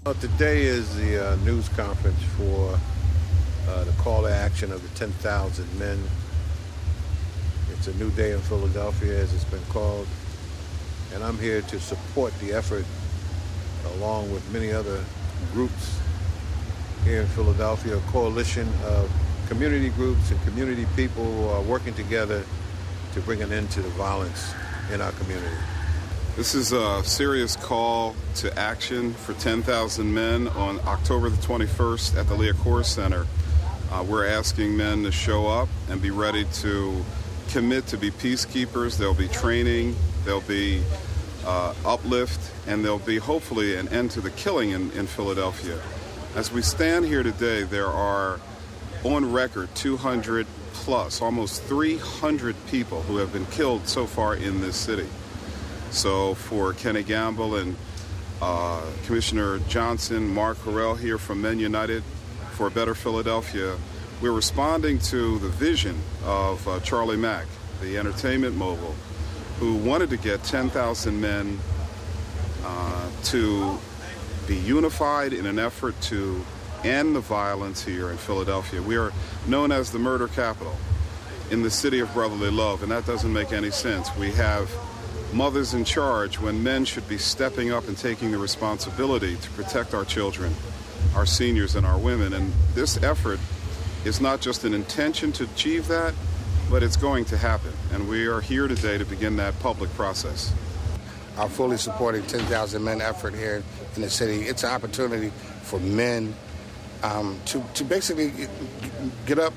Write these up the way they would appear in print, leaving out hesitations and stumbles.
Well, today is the news conference for the call to action of the 10,000 men. It's a new day in Philadelphia, as it's been called, and I'm here to support the effort along with many other groups here in Philadelphia, a coalition of community groups and community people who are working together to bring an end to the violence in our community. This is a serious call to action for 10,000 men on October the 21st at the Leah Center. We're asking men to show up and be ready to commit to be peacekeepers. There'll be training, there'll be uplift, and there'll be hopefully an end to the killing in Philadelphia. As we stand here today, there are on record 200 plus, almost 300 people who have been killed so far in this city. So for Kenny Gamble and Commissioner Johnson, Mark Harrell here from Men United for a Better Philadelphia, we're responding to the vision of Charlie Mack, the entertainment mogul, who wanted to get 10,000 men to be unified in an effort to end the violence here in Philadelphia. We are known as the murder capital in the city of brotherly love, and that doesn't make any sense. We have mothers in charge when men should be stepping up and taking the responsibility to protect our children, our seniors, and our women. And this effort is not just an intention to achieve that, but it's going to happen. And we are here today to begin that public process. I'm fully supporting 10,000 men effort here in the city. It's an opportunity for men to basically get up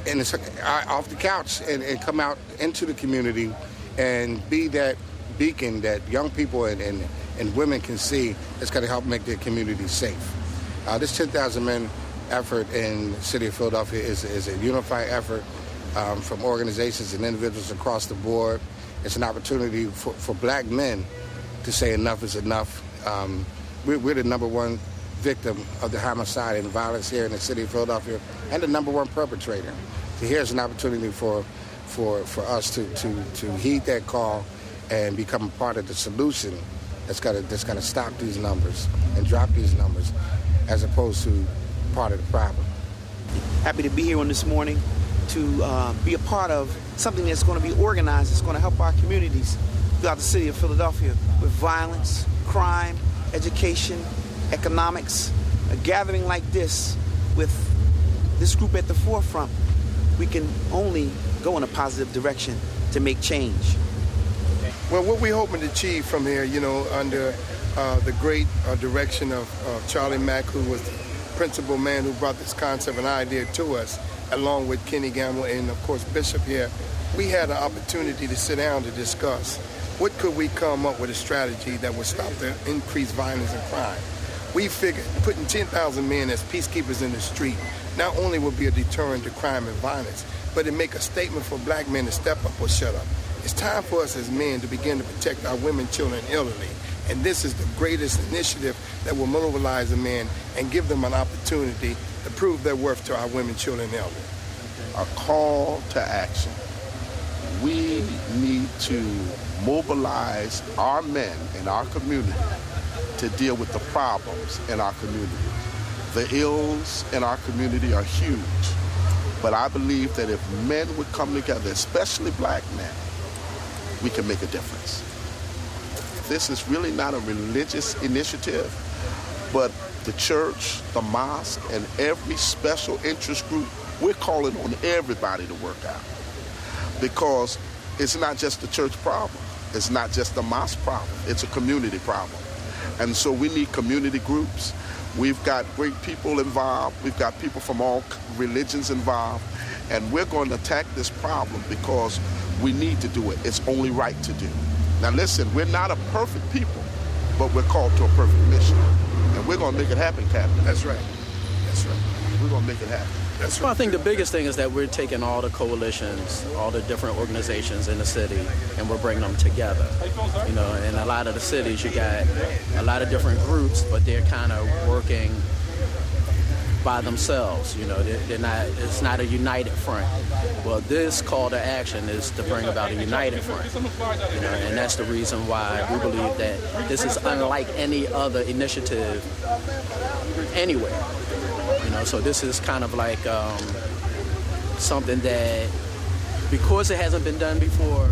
and off the couch and come out into the community and be that beacon that young people and women can see that's going to help make their community safe. This 10,000 men effort in the city of Philadelphia is a unified effort from organizations and individuals across the board. It's an opportunity for black men to say enough is enough. We're the number one victim of the homicide and violence here in the city of Philadelphia and the number one perpetrator. So here's an opportunity for us to heed that call and become a part of the solution that's got to stop these numbers and drop these numbers, as opposed to part of the problem. Happy to be here on this morning to be a part of something that's going to be organized, that's going to help our communities throughout the city of Philadelphia with violence, crime, education, economics. A gathering like this with this group at the forefront, we can only go in a positive direction to make change. Well, what we're hoping to achieve from here, under the great direction of Charlie Mack, who was the principal man who brought this concept and idea to us, along with Kenny Gamble and, of course, Bishop here, we had an opportunity to sit down to discuss what could we come up with a strategy that would stop the increased violence and crime. We figured putting 10,000 men as peacekeepers in the street not only would be a deterrent to crime and violence, but it make a statement for black men to step up or shut up. It's time for us as men to begin to protect our women, children, and elderly. And this is the greatest initiative that will mobilize the men and give them an opportunity to prove their worth to our women, children, and elderly. A call to action. We need to mobilize our men in our community to deal with the problems in our community. The ills in our community are huge, but I believe that if men would come together, especially black men, we can make a difference. This is really not a religious initiative, but the church, the mosque, and every special interest group, we're calling on everybody to work out. Because it's not just the church problem. It's not just the mosque problem. It's a community problem. And so we need community groups. We've got great people involved. We've got people from all religions involved. And we're going to attack this problem because we need to do it. It's only right to do. Now listen, we're not a perfect people, but we're called to a perfect mission. And we're going to make it happen, Captain. That's right. That's right. We're going to make it happen. That's right. Well, I think the biggest thing is that we're taking all the coalitions, all the different organizations in the city, and we're bringing them together. In a lot of the cities, you got a lot of different groups, but they're kind of working by themselves. They're not. It's not a united front. Well, this call to action is to bring about a united front, and that's the reason why we believe that this is unlike any other initiative anywhere. So this is kind of like something that, because it hasn't been done before,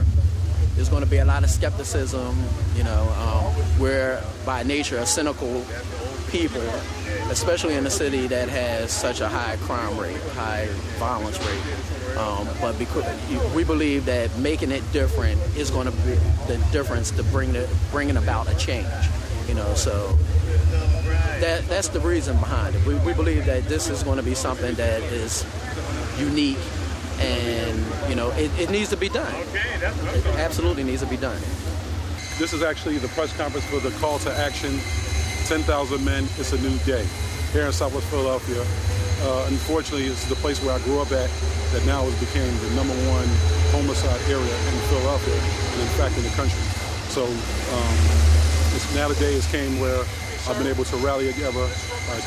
there's going to be a lot of skepticism. We're by nature a cynical people, especially in a city that has such a high crime rate, high violence rate. But because we believe that making it different is going to be the difference to bringing about a change. So that's the reason behind it. We believe that this is going to be something that is unique, and it needs to be done. It absolutely needs to be done. This is actually the press conference for the call to action. 10,000 men, it's a new day. Here in Southwest Philadelphia, unfortunately, this is the place where I grew up at, that now has became the #1 homicide area in Philadelphia, and in fact in the country. So now the day has came where I've been able to rally together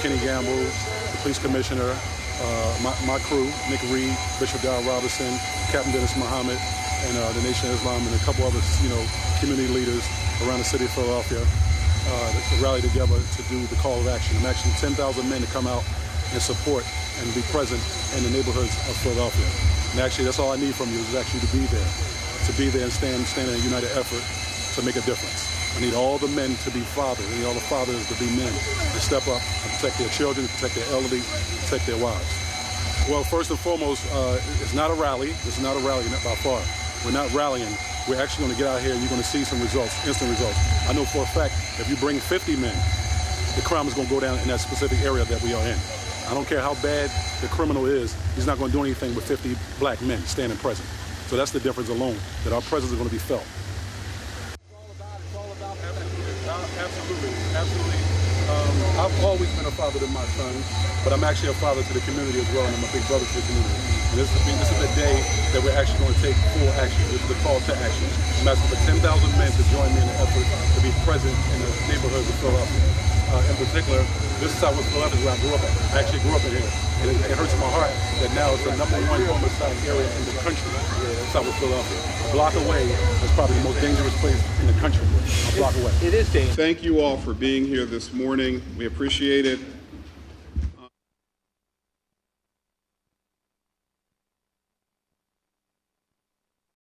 Kenny Gamble, the police commissioner, my crew, Nick Reed, Bishop Darrell Robinson, Captain Dennis Muhammad, and the Nation of Islam, and a couple other community leaders around the city of Philadelphia. To rally together to do the call of action. I'm actually 10,000 men to come out and support and be present in the neighborhoods of Philadelphia. And actually, that's all I need from you is actually to be there and stand in a united effort to make a difference. I need all the men to be fathers. I need all the fathers to be men, to step up and protect their children, protect their elderly, protect their wives. Well, first and foremost, it's not a rally. This is not a rally, not by far. We're not rallying. We're actually going to get out here and you're going to see some results, instant results. I know for a fact, if you bring 50 men, the crime is going to go down in that specific area that we are in. I don't care how bad the criminal is, he's not going to do anything with 50 black men standing present. So that's the difference alone, that our presence is going to be felt. Absolutely. I've always been a father to my sons, but I'm actually a father to the community as well, and I'm a big brother to the community. And this is the day that we're actually going to take full action. This is the call to action. I'm asking for 10,000 men to join me in the effort to be present in the neighborhoods of Philadelphia. In particular, this is Southwest Philadelphia, where I grew up at. I actually grew up in here. And it hurts my heart that now it's the #1 homicide area in the country, Southwest Philadelphia. A block away is probably the most dangerous place in the country. A block away. It is dangerous. Thank you all for being here this morning. We appreciate it.